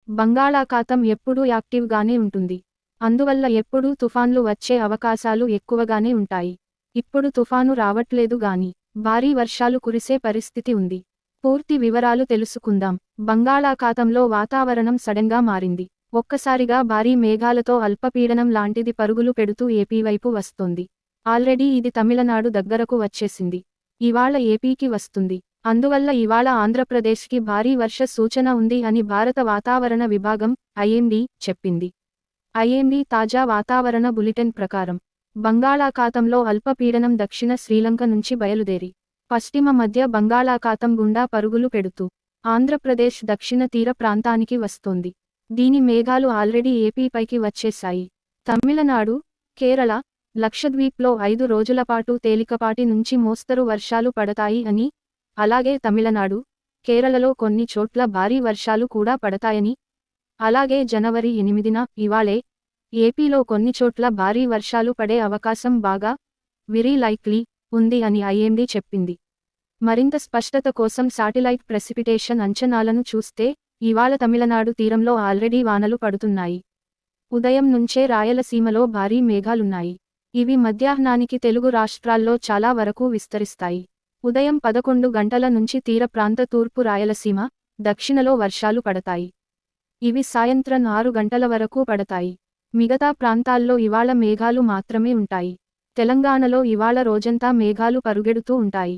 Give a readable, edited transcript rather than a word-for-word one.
బంగాళాఖాతం ఎప్పుడూ యాక్టివ్గానే ఉంటుంది. అందువల్ల ఎప్పుడూ తుఫాన్లు వచ్చే అవకాశాలు ఎక్కువగానే ఉంటాయి. ఇప్పుడు తుఫాను రావట్లేదు గాని భారీ వర్షాలు కురిసే పరిస్థితి ఉంది. పూర్తి వివరాలు తెలుసుకుందాం. బంగాళాఖాతంలో వాతావరణం సడన్గా మారింది. ఒక్కసారిగా భారీ మేఘాలతో అల్పపీడనం లాంటిది పరుగులు పెడుతూ ఏపీ వైపు వస్తోంది. ఆల్రెడీ ఇది తమిళనాడు దగ్గరకు వచ్చేసింది. ఇవాళ ఏపీకి వస్తుంది. అందువల్ల ఇవాళ ఆంధ్రప్రదేశ్కి భారీ వర్ష సూచన ఉంది అని భారత వాతావరణ విభాగం ఐఎండీ చెప్పింది. ఐఎండీ తాజా వాతావరణ బులెటిన్ ప్రకారం బంగాళాఖాతంలో అల్పపీడనం దక్షిణ శ్రీలంక నుంచి బయలుదేరి పశ్చిమ మధ్య బంగాళాఖాతం గుండా పరుగులు పెడుతూ ఆంధ్రప్రదేశ్ దక్షిణ తీర ప్రాంతానికి వస్తోంది. దీని మేఘాలు ఆల్రెడీ ఏపీపైకి వచ్చేశాయి. తమిళనాడు, కేరళ, లక్షద్వీప్లో 5 రోజులపాటు తేలికపాటి నుంచి మోస్తరు వర్షాలు పడతాయి అని, అలాగే తమిళనాడు, కేరళలో కొన్ని చోట్ల భారీ వర్షాలు కూడా పడతాయని, అలాగే జనవరి 8న ఇవాళే ఏపీలో కొన్ని చోట్ల భారీ వర్షాలు పడే అవకాశం బాగా వెరీ లైక్లీ ఉంది అని ఐఎండీ చెప్పింది. మరింత స్పష్టత కోసం శాటిలైట్ ప్రెసిపిటేషన్ అంచనాలను చూస్తే ఇవాళ తమిళనాడు తీరంలో ఆల్రెడీ వానలు పడుతున్నాయి. ఉదయం నుంచే రాయలసీమలో భారీ మేఘాలున్నాయి. ఇవి మధ్యాహ్నానికి తెలుగు రాష్ట్రాల్లో చాలా వరకు విస్తరిస్తాయి. ఉదయం 11 గంటల నుంచి తీర ప్రాంత తూర్పు రాయలసీమ, దక్షిణలో వర్షాలు పడతాయి. ఇవి సాయంత్రం 6 గంటల వరకు పడతాయి. మిగతా ప్రాంతాల్లో ఇవాళ మేఘాలు మాత్రమే ఉంటాయి. తెలంగాణలో ఇవాళ రోజంతా మేఘాలు పరుగెడుతూ ఉంటాయి.